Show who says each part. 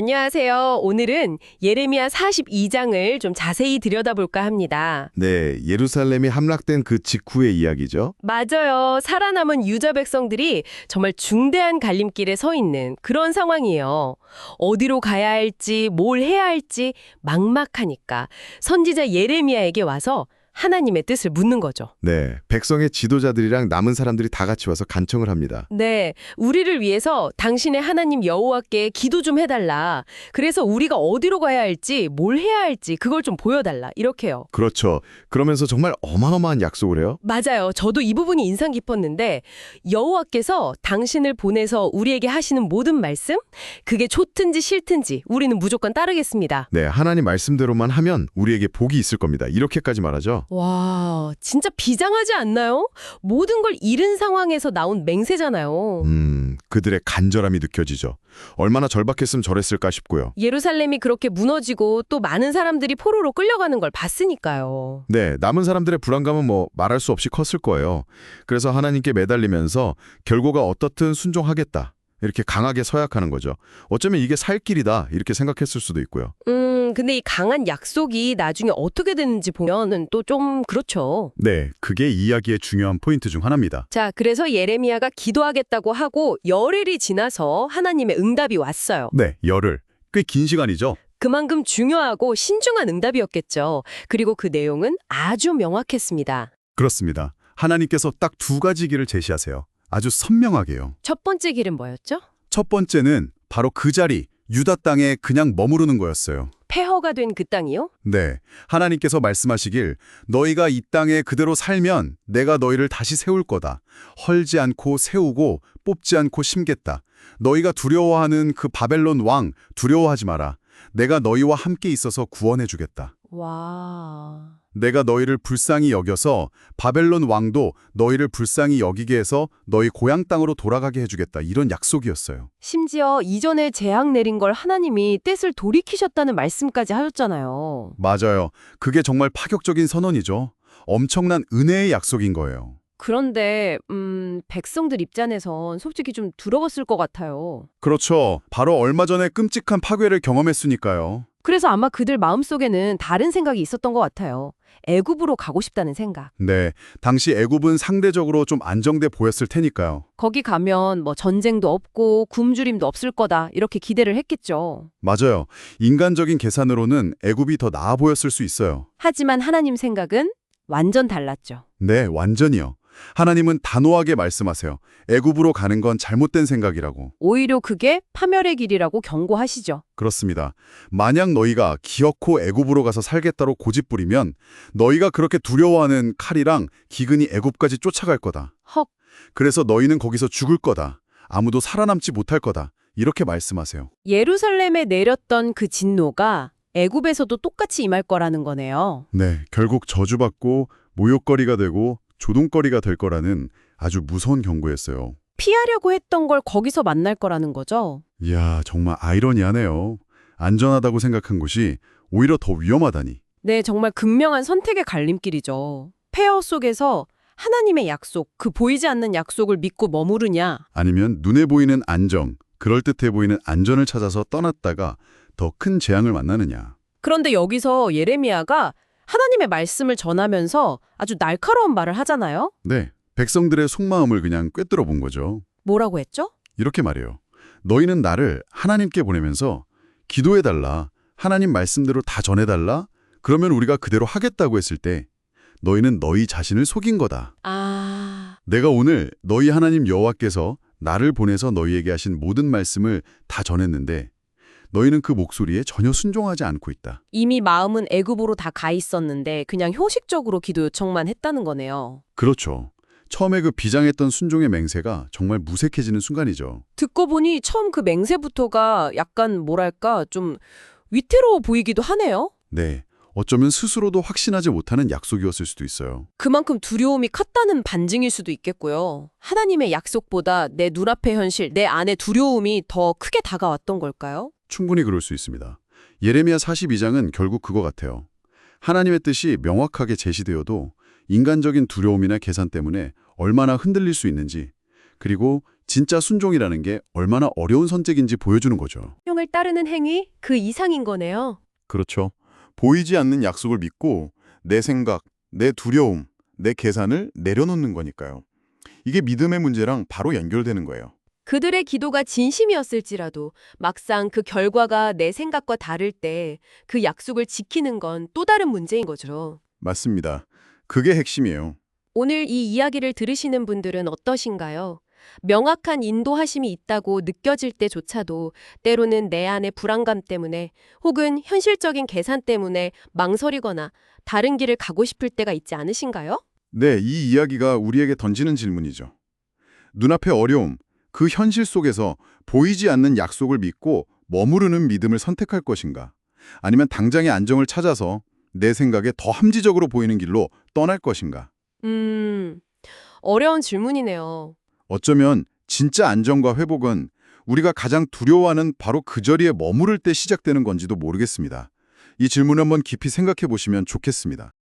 Speaker 1: 안녕하세요. 오늘은 예레미야 42장을 좀 자세히 들여다볼까 합니다.
Speaker 2: 네, 예루살렘이 함락된 그 직후의 이야기죠.
Speaker 1: 맞아요. 살아남은 유다 백성들이 정말 중대한 갈림길에 서 있는 그런 상황이에요. 어디로 가야 할지, 뭘 해야 할지 막막하니까 선지자 예레미야에게 와서 하나님의 뜻을 묻는 거죠.
Speaker 2: 네, 백성의 지도자들이랑 남은 사람들이 다 같이 와서 간청을 합니다.
Speaker 1: 네, 우리를 위해서 당신의 하나님 여호와께 기도 좀 해달라. 그래서 우리가 어디로 가야 할지, 뭘 해야 할지 그걸 좀 보여달라. 이렇게요.
Speaker 2: 그렇죠. 그러면서 정말 어마어마한 약속을 해요.
Speaker 1: 맞아요. 저도 이 부분이 인상 깊었는데 여호와께서 당신을 보내서 우리에게 하시는 모든 말씀, 그게 좋든지 싫든지 우리는 무조건 따르겠습니다.
Speaker 2: 네, 하나님 말씀대로만 하면 우리에게 복이 있을 겁니다. 이렇게까지 말하죠.
Speaker 1: 와, 진짜 비장하지 않나요? 모든 걸 잃은 상황에서 나온 맹세잖아요.
Speaker 2: 그들의 간절함이 느껴지죠. 얼마나 절박했으면 저랬을까 싶고요.
Speaker 1: 예루살렘이 그렇게 무너지고 또 많은 사람들이 포로로 끌려가는 걸 봤으니까요.
Speaker 2: 네, 남은 사람들의 불안감은 말할 수 없이 컸을 거예요. 그래서 하나님께 매달리면서 결과가 어떻든 순종하겠다. 이렇게 강하게 서약하는 거죠. 어쩌면 이게 살 길이다 이렇게 생각했을 수도 있고요.
Speaker 1: 근데 이 강한 약속이 나중에 어떻게 되는지 보면은 또 좀 그렇죠.
Speaker 3: 네, 그게 이 이야기의 중요한 포인트 중 하나입니다.
Speaker 1: 자, 그래서 예레미야가 기도하겠다고 하고 열흘이 지나서 하나님의 응답이 왔어요.
Speaker 3: 네, 열흘. 꽤 긴 시간이죠.
Speaker 1: 그만큼 중요하고 신중한 응답이었겠죠. 그리고 그 내용은 아주 명확했습니다.
Speaker 3: 그렇습니다. 하나님께서 딱 두 가지 길을 제시하세요. 아주 선명하게요.
Speaker 1: 첫 번째 길은 뭐였죠?
Speaker 3: 첫 번째는 바로 그 자리, 유다 땅에 그냥 머무르는 거였어요.
Speaker 1: 폐허가 된 그 땅이요?
Speaker 3: 네, 하나님께서 말씀하시길 너희가 이 땅에 그대로 살면 내가 너희를 다시 세울 거다. 헐지 않고 세우고 뽑지 않고 심겠다. 너희가 두려워하는 그 바벨론 왕 두려워하지 마라. 내가 너희와 함께 있어서 구원해 주겠다.
Speaker 1: 와...
Speaker 3: 내가 너희를 불쌍히 여겨서 바벨론 왕도 너희를 불쌍히 여기게 해서 너희 고향 땅으로 돌아가게 해주겠다. 이런 약속이었어요.
Speaker 1: 심지어 이전에 재앙 내린 걸 하나님이 뜻을 돌이키셨다는 말씀까지 하셨잖아요.
Speaker 3: 맞아요. 그게 정말 파격적인 선언이죠. 엄청난 은혜의 약속인 거예요.
Speaker 1: 그런데 백성들 입장에선 솔직히 좀 두려웠을 것 같아요.
Speaker 3: 그렇죠. 바로 얼마 전에 끔찍한 파괴를 경험했으니까요.
Speaker 1: 그래서 아마 그들 마음속에는 다른 생각이 있었던 것 같아요. 애굽으로 가고 싶다는 생각.
Speaker 3: 네, 당시 애굽은 상대적으로 좀 안정돼 보였을 테니까요.
Speaker 1: 거기 가면 뭐 전쟁도 없고 굶주림도 없을 거다 이렇게 기대를 했겠죠.
Speaker 3: 맞아요. 인간적인 계산으로는 애굽이 더 나아 보였을 수 있어요.
Speaker 1: 하지만 하나님 생각은 완전 달랐죠.
Speaker 3: 네, 완전히요. 하나님은 단호하게 말씀하세요. 애굽으로 가는 건 잘못된 생각이라고.
Speaker 1: 오히려 그게 파멸의 길이라고 경고하시죠.
Speaker 3: 그렇습니다. 만약 너희가 기어코 애굽으로 가서 살겠다로 고집부리면 너희가 그렇게 두려워하는 칼이랑 기근이 애굽까지 쫓아갈 거다.
Speaker 1: 헉,
Speaker 3: 그래서 너희는 거기서 죽을 거다. 아무도 살아남지 못할 거다. 이렇게 말씀하세요.
Speaker 1: 예루살렘에 내렸던 그 진노가 애굽에서도 똑같이 임할 거라는 거네요.
Speaker 3: 네, 결국 저주받고 모욕거리가 되고 조동거리가 될 거라는 아주 무서운 경고였어요.
Speaker 1: 피하려고 했던 걸 거기서 만날 거라는 거죠.
Speaker 3: 이야, 정말 아이러니하네요. 안전하다고 생각한 곳이 오히려 더 위험하다니.
Speaker 1: 네, 정말 극명한 선택의 갈림길이죠. 폐허 속에서 하나님의 약속, 그 보이지 않는 약속을 믿고 머무르냐,
Speaker 3: 아니면 눈에 보이는 안정, 그럴듯해 보이는 안전을 찾아서 떠났다가 더 큰 재앙을 만나느냐.
Speaker 1: 그런데 여기서 예레미야가 하나님의 말씀을 전하면서 아주 날카로운 말을 하잖아요.
Speaker 3: 네, 백성들의 속마음을 그냥 꿰뚫어 본 거죠.
Speaker 1: 뭐라고 했죠?
Speaker 3: 이렇게 말해요. 너희는 나를 하나님께 보내면서 기도해달라, 하나님 말씀대로 다 전해달라, 그러면 우리가 그대로 하겠다고 했을 때 너희는 너희 자신을 속인 거다. 내가 오늘 너희 하나님 여호와께서 나를 보내서 너희에게 하신 모든 말씀을 다 전했는데 너희는 그 목소리에 전혀 순종하지 않고 있다.
Speaker 1: 이미 마음은 애굽으로 다 가 있었는데 그냥 형식적으로 기도 요청만 했다는 거네요.
Speaker 3: 그렇죠. 처음에 그 비장했던 순종의 맹세가 정말 무색해지는 순간이죠.
Speaker 1: 듣고 보니 처음 그 맹세부터가 약간 뭐랄까 좀 위태로워 보이기도 하네요.
Speaker 3: 네, 어쩌면 스스로도 확신하지 못하는 약속이었을 수도 있어요.
Speaker 1: 그만큼 두려움이 컸다는 반증일 수도 있겠고요. 하나님의 약속보다 내 눈앞의 현실, 내 안의 두려움이 더 크게 다가왔던 걸까요?
Speaker 3: 충분히 그럴 수 있습니다. 예레미야 42장은 결국 그거 같아요. 하나님의 뜻이 명확하게 제시되어도 인간적인 두려움이나 계산 때문에 얼마나 흔들릴 수 있는지, 그리고 진짜 순종이라는 게 얼마나 어려운 선택인지 보여주는 거죠.
Speaker 1: 형을 따르는 행위 그 이상인 거네요.
Speaker 4: 그렇죠. 보이지 않는 약속을 믿고 내 생각, 내 두려움, 내 계산을 내려놓는 거니까요. 이게 믿음의 문제랑 바로 연결되는 거예요.
Speaker 1: 그들의 기도가 진심이었을지라도 막상 그 결과가 내 생각과 다를 때 그 약속을 지키는 건 또 다른 문제인 거죠.
Speaker 4: 맞습니다. 그게 핵심이에요.
Speaker 1: 오늘 이 이야기를 들으시는 분들은 어떠신가요? 명확한 인도하심이 있다고 느껴질 때조차도 때로는 내 안의 불안감 때문에 혹은 현실적인 계산 때문에 망설이거나 다른 길을 가고 싶을 때가 있지 않으신가요?
Speaker 4: 네, 이 이야기가 우리에게 던지는 질문이죠. 눈앞의 어려움, 그 현실 속에서 보이지 않는 약속을 믿고 머무르는 믿음을 선택할 것인가? 아니면 당장의 안정을 찾아서 내 생각에 더 함지적으로 보이는 길로 떠날 것인가?
Speaker 1: 어려운 질문이네요.
Speaker 4: 어쩌면 진짜 안정과 회복은 우리가 가장 두려워하는 바로 그 자리에 머무를 때 시작되는 건지도 모르겠습니다. 이 질문 한번 깊이 생각해 보시면 좋겠습니다.